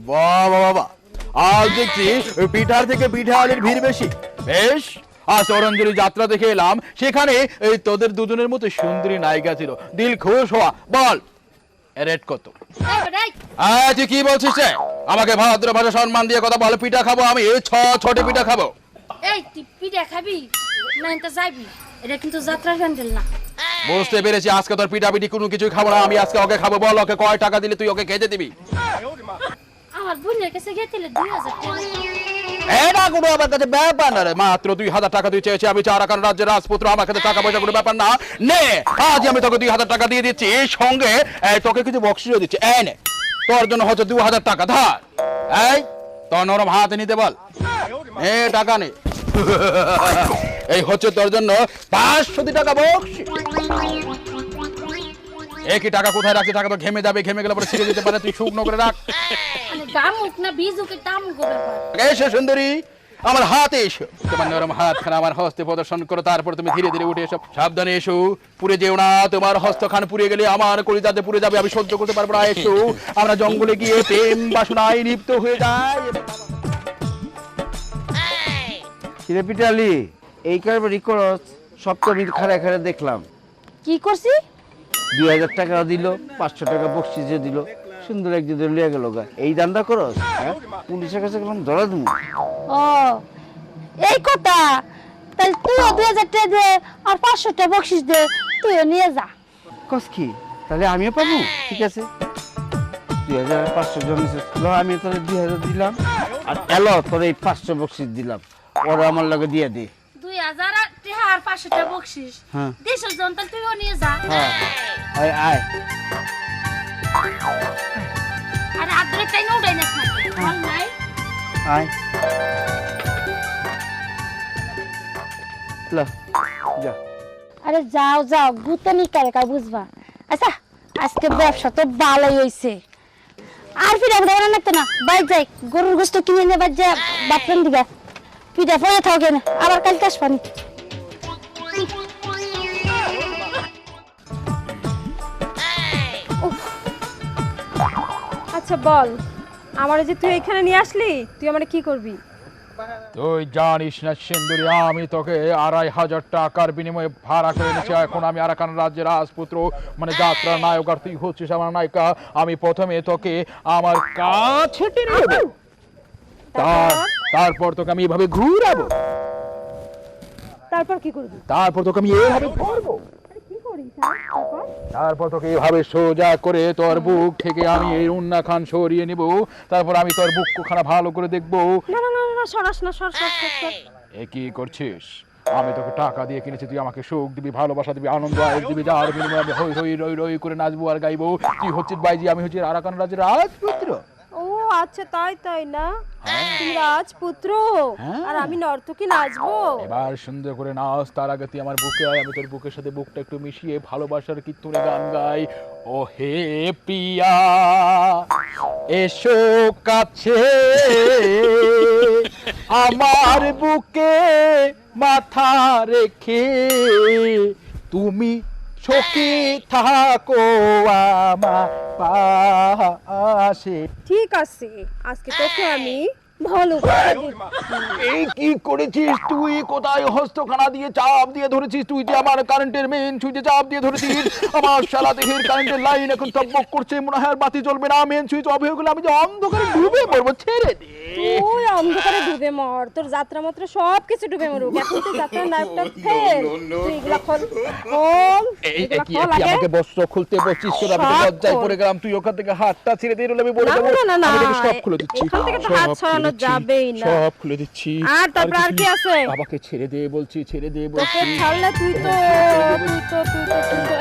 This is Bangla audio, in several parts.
বাহ বাহ বাহ, আজ দেখছি পিঠার থেকে পিঠালির ভিড় বেশি। বেশ, আজ অরঞ্জলি যাত্রা দেখে এলাম, সেখানে এই তোদের দুজনের মতো সুন্দরী নায়িকা ছিল, দিল খুশ হওয়া। বল রেট কত? তুই কি বলছিস রে? আমাকে ভদ্র ভাষা সম্মান দিয়ে কথা বল। পিঠা খাবো আমি, ছটি পিঠা খাবো। এই তুই পিঠা খাবি না তো যাবি? এটা কিন্তু যাত্রার প্যান্ডেল না। বুঝতে পেরেছি, আজকে তোর পিঠা পিঠি কোনো কিছুই খাবো না আমি, আজকে ওকে খাবো। বল ওকে কয় টাকা দিলে তুই ওকে খেতে দিবি? আমার বোনের কাছে গেছিলে 2000 টাকা। এটা কোনো আমার কাছে ব্যাপার না রে, মাত্র 2000 টাকা তুই চেয়েছি, আমি আরাকান রাজ্যের রাজপুত্র, আমার কাছে টাকা পয়সা কোনো ব্যাপার না। নে আজ আমি তোকে 2000 টাকা দিয়ে দিচ্ছি, সঙ্গে তোকে কিছু বক্সিও দিচ্ছি। এই নে, তোর জন্য হচ্ছে 2000 টাকা ধার। এই তোর নরম হাতে নিতে বল, এ টাকা নে। এই হচ্ছে তোর জন্য 500 টাকা বক্সি। একই টাকা কোথায় রাখছি? টাকা তো ঘেমে যাবে, ঘেমে গেলে পরে ছিঁড়ে যেতে পারে, তুই শুকনো করে রাখ। মানে গামুক না বিজুকে তামুক ব্যাপার। এসো সুন্দরী, আমার হাতে এসো, তোমার নরম হাতখানা আমার হস্তে প্রদর্শন করো, তারপর তুমি ধীরে ধীরে উঠে এসো। সাবধানে এসো, পুড়ে যেও না, তোমার হস্তখান পুড়ে গেলে আমার কলিজাতে পুড়ে যাবে, আমি সহ্য করতে পারবো না। এসো, আমরা জঙ্গলে গিয়ে প্রেম বাসনায় লিপ্ত হয়ে যাই। কিরে পিটালি, এই কারবারই করস? সব তো আমি খাড়া খাড়া দেখলাম। কি করছি? 2000 টাকা দিল, 500 টাকা বকশিসে দিল, সুন্দর একদিন লিয়ে গেল গা। এই দান্দা করস? হ্যাঁ, পুলিশের কাছে গেলাম, ধরা দেবো। ও এই কথা, তাহলে তুইও 2000 টাকা দে আর 500 টাকা বকশিস দে, তুইও নিয়ে যা। কস কি? তাহলে আমিও পাবো? ঠিক আছে, 2000 আর 500 জন আমি তোর 2000 দিলাম, আর এলো তোর এই 500 বকশিস দিলাম, ওরা আমার লগে দিয়ে দে। 2000 টাকা আর 500 টাকা বকশিস, হ্যাঁ। দেশের জন তাহলে তুইও নিয়ে যা। হ্যাঁ, আয় আয় আর আদ্রে তাই না উড়াই না ভাল নাই। আয়, ল যা। আরে যাও যাও, গুতনি কারে কার বুঝবা। আচ্ছা আজকে ব্যবসা তো ভালোই হইছে। আর পিঠা পিঠা বানানো লাগতো না, বাইর যাই গরুর গোস্ত কিনে নে, বাইর যা বাপরান দিবা। পিঠা পরে থাকবে না, আবার কালকে আসবানি। আচ্ছা বল, আমার যে তুই এখানে নিয়ে আসলি, তুই আমারে কি করবি? তুই জানিস না সুন্দরী, আমি তোকে 2500 টাকার বিনিময়ে ভাড়া করে এনেছি। এখন আমি আরাকান রাজ্যের রাজপুত্র, মানে যাত্রা নায়ক, আর তুই হচ্ছিস আমার নায়িকা। আমি প্রথমে তোকে আমার কাছে টেনে নেব, তারপর তোকে আমি এভাবে ঘুরাবো, তারপর কি করবি? তারপর তোকে আমি এভাবে ধরবো, কি করিস তারপর? তারপর তোকে এভাবে সোজা করে তোর বুক থেকে আমি এই উন্না খান সরিয়ে নেব, তারপর আমি তোর বুকখানা ভালো করে দেখবো। না না না না, সরাস না, সর সর সর সর। এ কি করছিস? আমি তোকে টাকা দিয়ে কিনেছি, তুই আমাকে সুখ দিবি, ভালোবাসা দিবি, আনন্দ আয়েস দিবি, যার বিনিময়ে আমি হই হই রই রই করে নাচবো আর গাইবো। তুই হচ্ছিস বাইজি, আমি হচ্ছি আরাকান রাজ্যের রাজপুত্র। ও আচ্ছা, তাই তাই না? তুই রাজপুত্র আর আমি নর্তকী, নাচবো। এবার সুন্দর করে নাচ, তার আগে তুই আমার বুকে আয়, আমি তোর বুকের সাথে বুকটা একটু মিশিয়ে ভালোবাসার কীর্তনে গান গাই। ও হে প্রিয়া এসো কাছে, আমার বুকে মাথা রেখে তুমি সখী থাকো আমার পাশে। ঠিক আছে, আজকে তোকে আমি ভালো করে দিচ্ছি। এই কি করেছিস তুই? কোথায় হস্তখানা দিয়ে চাপ দিয়ে ধরেছিস? তুই যে আমার কারেন্টের মেইন সুইচে চাপ দিয়ে ধরেছিস, আমার শালা দেহের কারেন্টের লাইন এখন টকবক করছে, মনে হয় আর বাতি জ্বলবে না, মেইন সুইচ অফ হয়ে গেলে আমি যে অন্ধকারে ডুবে পড়বো। ছেড়ে দে, তুই অন্ধকারে ডুবে মর, তোর যাত্রা মাত্র সবকিছু ডুবে মরুক। এখন তুই যাত্রার নায়কটা ফেল, তুই এগুলা খোল খোল, এগুলা খোল আগে। আমাকে বস্ত্র খুলতে বলছিস তোর? আমি তো সব লজ্জায় খোল। পড়ে গেলাম, তুই ওখান থেকে হাতটা ছেড়ে দিয়ে আমি বলে না দেবো। না না আমি না, তোকে সব খুলে দিচ্ছি, এখান থেকে তো সব হাত খুলে ছড়ানো দিচ্ছি, যাবেই না। সব খুলে দিচ্ছি। আর তারপর আর কি আছে? আমাকে ছেড়ে দে বলছি, ছেড়ে দে তোকে বলছি। ছাড়লে তুই তো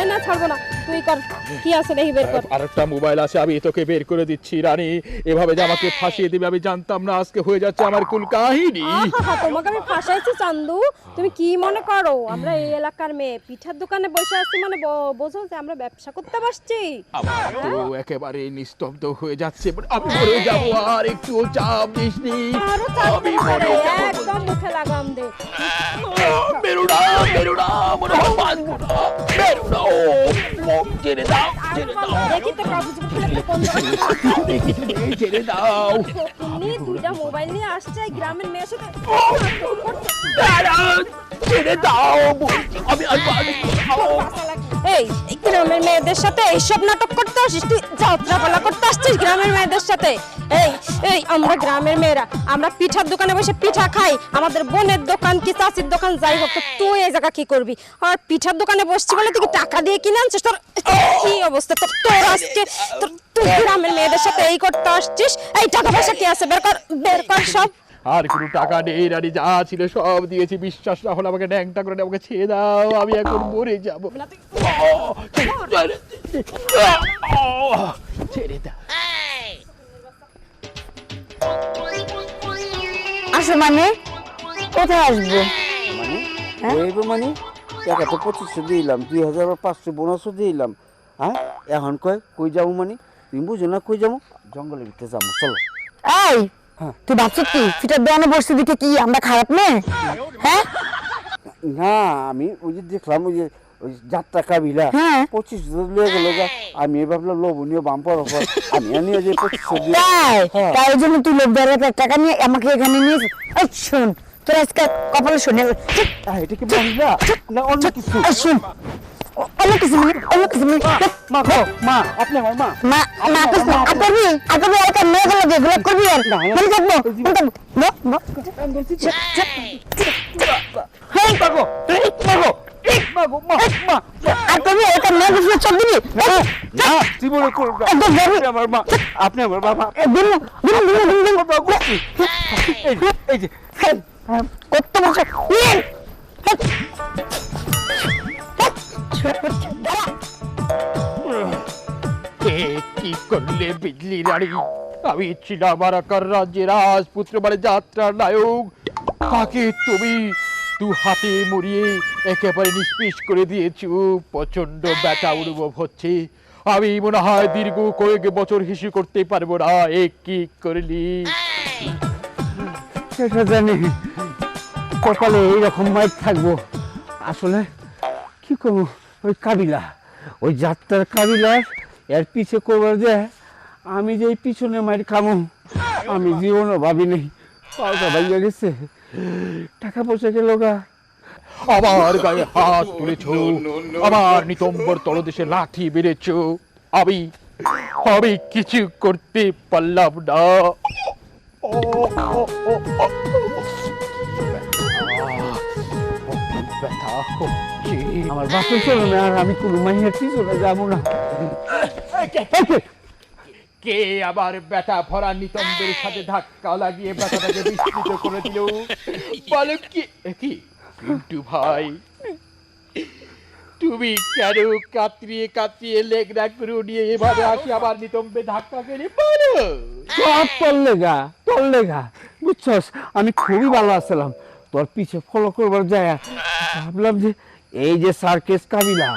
এই না, ছাড়বো না, তুই কর, কি আছে দেখি বের কর। আরেকটা মোবাইল আছে, আমি তোকে বের করে দিচ্ছি। রানী এভাবে যে আমাকে ফাঁসিয়ে দিবে আমি জানতাম না, আজকে হয়ে যাচ্ছে আমার কুল কাহিনী। আহা, তোমাকে আমি ফাঁসাইছি চান্দু? তুমি কি মনে করো আমরা এই এলাকার মেয়ে পিঠার দোকানে বসে আছি মানে বোঝো যে আমরা ব্যবসা করতে বসছি? আমার তো একেবারে নিস্তব্ধ হয়ে যাচ্ছে, আমি মরে যাব। আর একটু চাপ দিস নি, আরো চাপ আমি দিতে মরে পারে, যাব। একদম মুখে লাগাম দে। বেরো না, বেরো না, মনে হয় বাঁচবো না। বেরো না, ও ছেড়ে দাও দেখি তো কাগজ পত্র কোন জায়গায় ছেড়ে দাও ফকিন্নি দুইটা মোবাইল নিয়ে আসছে এই গ্রামের মেয়ের সাথে দাঁড়াও, ছেড়ে দাও বলছি, আমি আর পারবো না। এই গ্রামের মেয়েদের সাথে এইসব নাটক করতে আসিস তুই যাত্রাপালা করতে আসছিস গ্রামের মেয়েদের সাথে এই এই আমরা গ্রামের মেয়েরা আমরা পিঠার দোকানে বসে পিঠা খাই আমাদের বোনের দোকান কি চাচির দোকান যাই হোক তো তুই এই জায়গা কি করবি আর পিঠার দোকানে বসছি বলে তুই কি টাকা দিয়ে কিনে আনছিস তোর কি অবস্থা তোর তোর আজকে তুই গ্রামের মেয়েদের সাথে এই করতে আসছিস এই টাকা পয়সা কি আছে বের কর সব আর কোনো টাকা নেই রানী, যা ছিল সব দিয়েছি, বিশ্বাস না হলে আমাকে ন্যাংটা করে আমাকে ছেড়ে দাও, আমি এখন মরে যাবো। ছেড়ে দাও। আসো মানে কোথায় আসবো? মানে টাকা তো 2500 দিলাম, 2500 বোনাসও দিলাম। হ্যাঁ এখন কই যাবো মানে তুমি বুঝো না কই যাবো? জঙ্গলের ভিতরে যাবো, চলো। এই তুই ভাবছিস কি ফিটার দোকানে বসতে দিকে কি আমরা খারাপ মেয়ে? হ্যাঁ না আমি ওই যে দেখলাম ওই যে ওই যাত্রা কাবিলা হ্যাঁ। 2500 লিয়ে গেল গা, আমি ভাবলাম লোভনীয় বাম্পার অফার, আমি নিয়ে যে 2500 দিয়ে তাই হ্যাঁ। তাই জন্য তুই লোক দেওয়ার টাকা নিয়ে আমাকে এখানে নিয়ে শোন তোর আজকে কপালে শুনে এটা কি বাংলা না অন্য কিছু? শোন অন্য কিছু মা গো, মা আপনি আমার মা মা মা তো আপনি একটা মেয়ে গেল যে গোলাপ করবি আর মনে থাকবো হেই মাগো মাগো মাগো মা মা আর তুমি একটা মেয়ে বুঝলে চোখ দিবি না জীবনে করব না, একদম আপনি আমার মা, আপনি আমার বাবা। এই যে কত বছর কি করলে বিজলি রানী? আমি ছিলাম আরাকান রাজ্যের রাজপুত্র মানে যাত্রার নায়ক, তাকে তুমি দু হাতে মুড়িয়ে একেবারে নিষ্পিস করে দিয়েছো। প্রচন্ড ব্যথা অনুভব হচ্ছে, আমি মনে হয় দীর্ঘ কয়েক বছর হিসু করতে পারবো না। এ কি করলি? সেটা জানি কপালে এইরকম মাইক থাকবো। আসলে কি করবো, ওই কাবিলা, ওই যাত্রার কাবিলার এর পিছে করবার যে আমি যে এই পিছনে মাইর খামো আমি জীবনও ভাবি নেই। পাওয়া ভাইয়া গেছে, টাকা পয়সা গেল গা। আমার গায়ে হাত তুলেছো, আমার নিতম্বর তলদেশে লাঠি বেড়েছো, আমি আমি কিছু করতে পারলাম না। ও, ও, ও, ও, ব্যথা হচ্ছে। আমার বাপের চলে আর আমি কোনো মাইয়ের পিছনে যাবো না। কে আবার ব্যথা ভরা নিতম্বের সাথে ধাক্কা লাগিয়ে ব্যথাটাকে বিস্তৃত করে দিল? বলো কি কি পিন্টু ভাই, তুমি কেন কাতরিয়ে কাতরিয়ে লেগ রাগ করে নিয়ে এভাবে আসি আবার নিতম্বে ধাক্কা কেড়ে বলো? সব তোর লেগা বুঝছস, আমি খুবই ভালো আসলাম, তোর পিছে ফলো করবার যায় ভাবলাম যে এই যে সার্কেস কাবিলা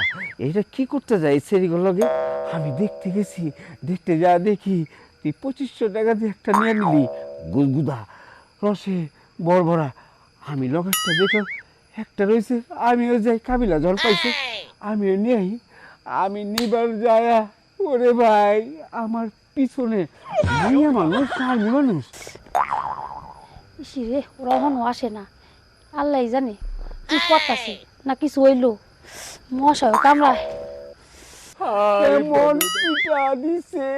এইটা কি করতে যায় সেরিগুলোকে আমি দেখতে গেছি, দেখতে যা দেখি তুই 2500 টাকা দিয়ে একটা নিয়ে নিলি গুদগুদা রসে বড়বড়া। আমি লগেরটা দেখলাম একটা রয়েছে, আমিও যাই, কাবিলা জল পাইছে আমিও নেই। আমি নিবার যায় ওরে ভাই আমার পিছনে মেয়ে মানুষ আর্মি মানুষ। রে ওরা এখনো আসে না, আল্লাহ জানে কি পড়তাছে না কিছু হইলো, মশাও কামড়ায়। এমন পিটা দিছে,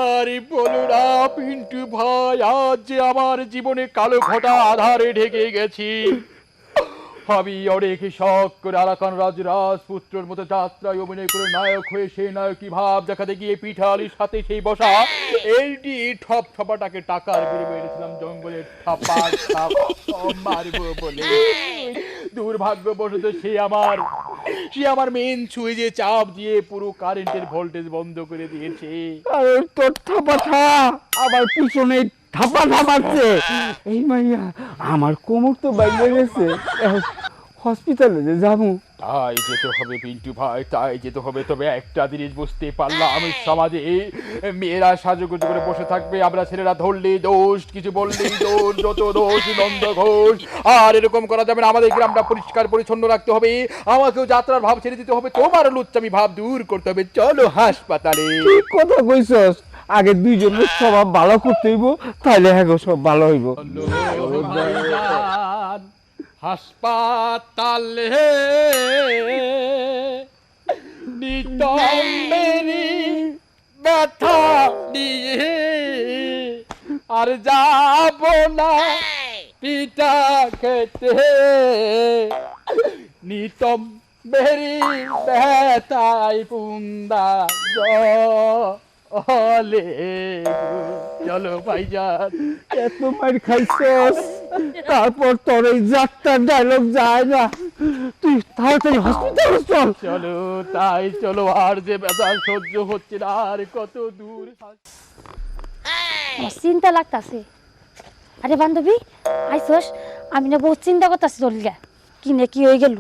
আরে বলো না পিন্টু ভাই, আজ যে আমার জীবনে কালো ঘটা আধারে ঢেকে গেছি। আমি অনেক শখ করে আরাকান রাজ্যের রাজপুত্রের মতো যাত্রায় অভিনয় করে নায়ক হয়ে সেই নায়কী ভাব দেখাতে গিয়ে পিঠালির সাথে সেই বসা এইটি ঠপ ঠপাটাকে টাকার বিনিময়ে এনেছিলাম জঙ্গলের ঠাপা মারবো বলে। দুর্ভাগ্যবশত সে আমার মেন সুইচে চাপ দিয়ে পুরো কারেন্টের ভোল্টেজ বন্ধ করে দিয়েছে। আরে তোর থাপাঠা আমার পিছনে থাপাচ্ছে। এই মাইয়া আমার কোমর তো বাইরে গেছে, হসপিটালে যে যাবো। তাই যেতে হবে পিন্টু ভাই, তাই যেতে হবে। তবে একটা জিনিস বুঝতে পারলাম, সমাজে মেয়েরা সাজুগুজু করে বসে থাকবে, আমরা ছেলেরা ধরলেই দোষ, কিছু বললেই দোষ, যত দোষ নন্দ ঘোষ। আর এরকম করা যাবে না, আমাদের গ্রামটা পরিষ্কার পরিচ্ছন্ন রাখতে হবে, আমাকেও যাত্রার ভাব ছেড়ে দিতে হবে, তোমার লুচ্চামি ভাব দূর করতে হবে। চলো হাসপাতালে। ঠিক কথা কইছস, আগে দুইজনের স্বভাব ভালো করতে হইব, তাইলে হ্যাঁ গো সব ভালো হইব। হাসপাতালে নিতম্বেরি ব্যথা নিয়ে আর যাব না পিঠা খেতে, নিতম্বেরি ব্যথাই পুন্দা জলে। চলো ভাইজান। এত মার খাইছস, তারপর তোর এই যাত্রার ডায়লগ যায় না, তুই তাড়াতাড়ি হসপিটালে চল। চলো তাই চলো, আর যে ব্যথা সহ্য হচ্ছে না, আর কত দূর। আমার চিন্তা লাগতাছে। আরে বান্ধবী আইসস, আমি না বহুত চিন্তা করতেছি তোর লিগা, কি না কি হয়ে গেল।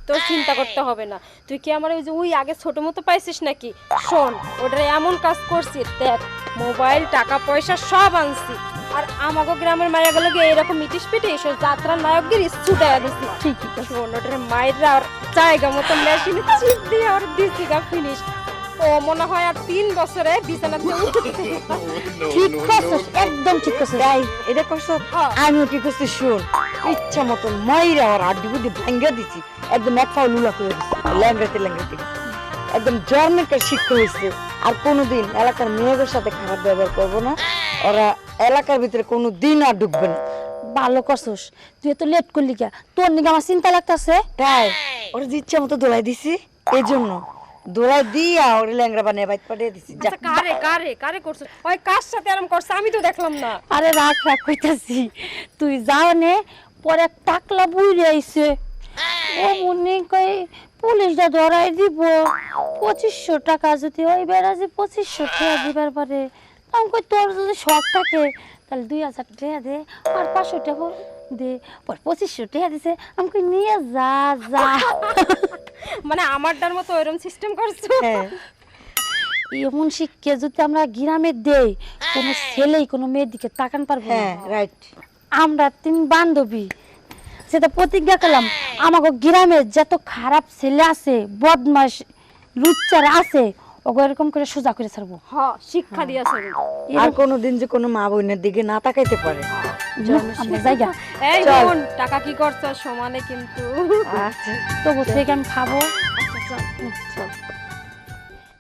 তোর চিন্তা করতে হবে না। তুই কি আমার ওই যে ওই আগে ছোট মতো পাইছিস নাকি? শোন, ওটারে এমন কাজ করছি, দেখ মোবাইল টাকা পয়সা সব আনছি, আর আমাগো গ্রামের মায়া গেল গিয়ে এরকম মিটিস পিটি এসব যাত্রার নায়কদের ছুটাইয়া দিছি। ঠিকই তো। শোন, ওটারে মায়েরা আর জায়গা মতো মেশিনে চিপ দিয়ে আর দিছি গা ফিনিশ। ও মনে হয় আর 3 বছরে বিছানাতে উঠতে ঠিক করছস, একদম ঠিক করছস। তাই এটা করছো? আমিও কি করছি শুন, ইচ্ছা মতন মাইরা আর আড্ডি বুড্ডি ভাঙ্গা দিছি, একদম এক পাও লুলা করে দিছি, ল্যাংড়াতে একদম জন্মের শিক্ষা হয়েছে। আর কোনোদিন এলাকার মেয়েদের সাথে খারাপ ব্যবহার করবো না, ওরা এলাকার ভিতরে কোনো দিন আর ঢুকবে না। ভালো করছস, তুই এত লেট করলি কে? তোর নিকে আমার চিন্তা লাগতাছে। তাই ওরা যে ইচ্ছা মতো দোলাই দিছি, এই জন্য দোলাই দিয়া ওরে ল্যাংড়া বানিয়ে বাইক পাঠিয়ে দিছি। যা, আচ্ছা, কারে কারে কারে করছ? ওই কার সাথে আরাম করছ? আমি তো দেখলাম না। আরে রাখ রাখ কইতাছি, তুই যাও নে, পরে টাকলা বুইরে আইছে, ও মনে কই পুলিশটা ধরাই দিব। 2500 টাকা যদি ওই বেড়াজি 2500 টাকা দিবার পারে, আমি কই তোর যদি শখ থাকে তাহলে 2000 টাকা দে, আর 500 টাকা দে, পর 2500 টাকা দিছে, আমি কই নিয়ে যা যা। মানে আমারটার মতো এরকম সিস্টেম করছো? হ্যাঁ এমন শিক্ষা যদি আমরা গ্রামে দেই, কোনো ছেলেই কোনো মেয়ের দিকে তাকান পারবো না। হ্যাঁ রাইট। আমরা 3 বান্ধবী সেটা প্রতিজ্ঞা করলাম, আমাকে গ্রামে যত খারাপ ছেলে আছে, বদমাশ লুচ্চার আছে, ওকে এরকম করে সোজা করে ছাড়বো। হ্যাঁ, শিক্ষা দিয়েছে। আর কোনোদিন যে কোনো মা বোনের দিকে না তাকাইতে পারে। আমরা জায়গা এই চল। বোন, টাকা কি করছ? সমানে কিন্তু। আচ্ছা তবু থেকে আমি খাবো। আচ্ছা, চল। চল।